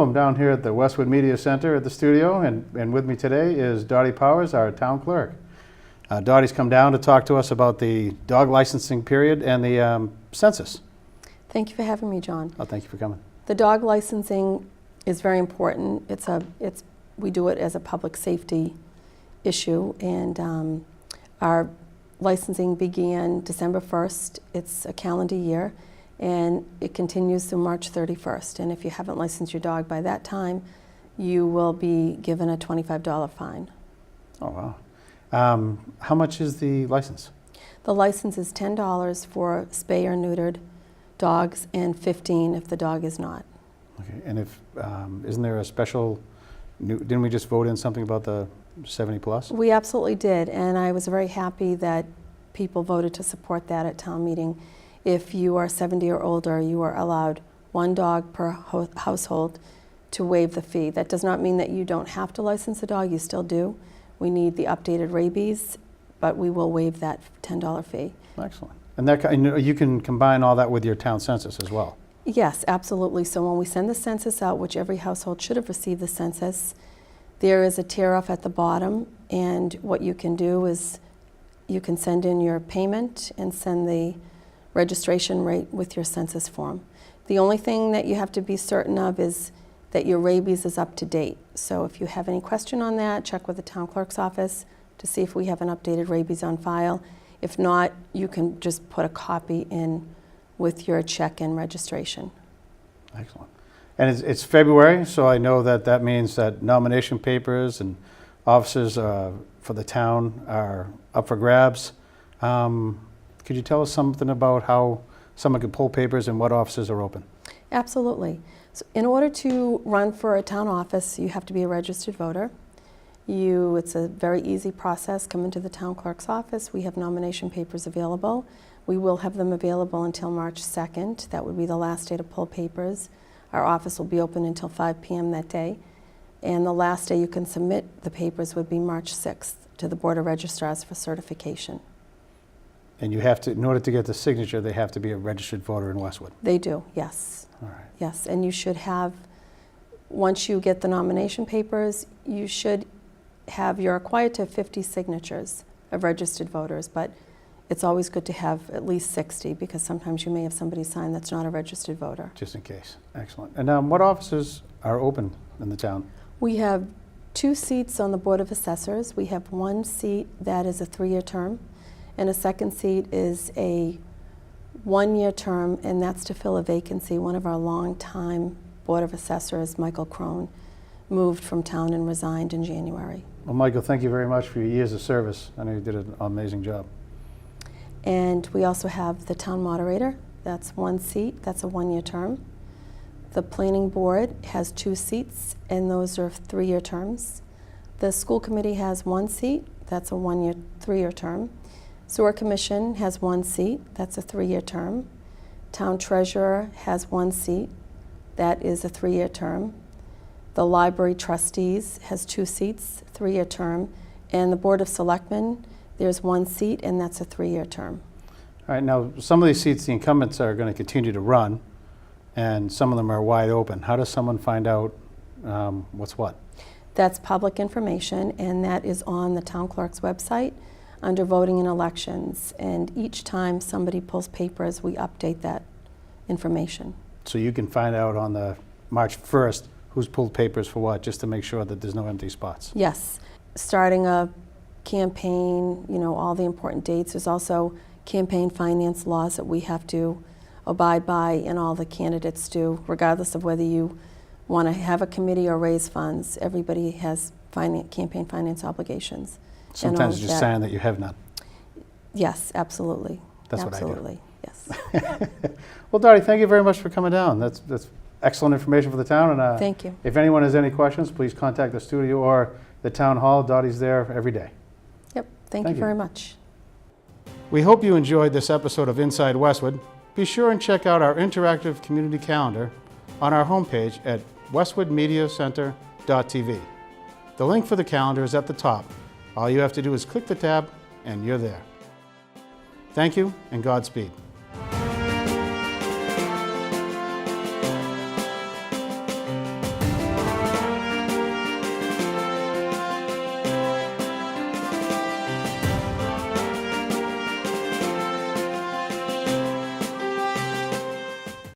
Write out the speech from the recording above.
I'm down here at the Westwood Media Center at the studio, and with me today is Dottie Powers, our town clerk. Dottie's come down to talk to us about the dog licensing period and the census. Thank you for having me, John. Oh, thank you for coming. The dog licensing is very important. We do it as a public safety issue, and our licensing began December 1st. It's a calendar year, and it continues through March 31st. And if you haven't licensed your dog by that time, you will be given a $25 fine. Oh, wow. How much is the license? The license is $10 for spay or neutered dogs and $15 if the dog is not. Okay, and if, isn't there a special, didn't we just vote in something about the 70 plus? We absolutely did, and I was very happy that people voted to support that at town meeting. If you are 70 or older, you are allowed one dog per household to waive the fee. That does not mean that you don't have to license a dog, you still do. We need the updated rabies, but we will waive that $10 fee. Excellent. And that, you can combine all that with your town census as well? Yes, absolutely. So when we send the census out, which every household should have received the census, there is a tear off at the bottom, and what you can do is you can send in your payment and send the registration rate with your census form. The only thing that you have to be certain of is that your rabies is up to date. So if you have any question on that, check with the town clerk's office to see if we have an updated rabies on file. If not, you can just put a copy in with your check and registration. Excellent. And it's February, so I know that that means that nomination papers and offices for the town are up for grabs. Could you tell us something about how someone can pull papers and what offices are open? Absolutely. So in order to run for a town office, you have to be a registered voter. It's a very easy process. Come into the town clerk's office. We have nomination papers available. We will have them available until March 2nd. That would be the last day to pull papers. Our office will be open until 5 p.m. that day. And the last day you can submit the papers would be March 6th to the Board of Registrars for certification. And you have to, in order to get the signature, they have to be a registered voter in Westwood? They do, yes. All right. Yes, and you should have, once you get the nomination papers, you're required to have 50 signatures of registered voters, but it's always good to have at least 60 because sometimes you may have somebody sign that's not a registered voter. Just in case. Excellent. And what offices are open in the town? We have 2 seats on the Board of Assessors. We have 1 seat that is a 3-year term, and a second seat is a 1-year term, and that's to fill a vacancy. One of our longtime Board of Assessors, Michael Crone, moved from town and resigned in January. Well, Michael, thank you very much for your years of service. I know you did an amazing job. And we also have the town moderator. That's 1 seat. That's a 1-year term. The planning board has 2 seats, and those are 3-year terms. The school committee has 1 seat. That's a 1-year, 3-year term. Sewer commission has 1 seat. That's a 3-year term. Town treasurer has 1 seat. That is a 3-year term. The library trustees has 2 seats, 3-year term. And the board of selectmen, there's 1 seat, and that's a 3-year term. All right, now some of these seats, the incumbents are going to continue to run, and some of them are wide open. How does someone find out what's what? That's public information, and that is on the town clerk's website under voting and elections. And each time somebody pulls papers, we update that information. So you can find out on the March 1st who's pulled papers for what, just to make sure that there's no empty spots? Yes. Starting a campaign, all the important dates. There's also campaign finance laws that we have to abide by, and all the candidates do, regardless of whether you want to have a committee or raise funds. Everybody has campaign finance obligations. Sometimes you just sign that you have none. Yes, absolutely. That's absolutely. What I do. Yes. Well, Dottie, thank you very much for coming down. That's excellent information for the town. And thank you. If anyone has any questions, please contact the studio or the town hall. Dottie's there every day. Yep. Thank you very much. We hope you enjoyed this episode of Inside Westwood. Be sure and check out our interactive community calendar on our homepage at westwoodmediacenter.tv. The link for the calendar is at the top. All you have to do is click the tab and you're there. Thank you and Godspeed.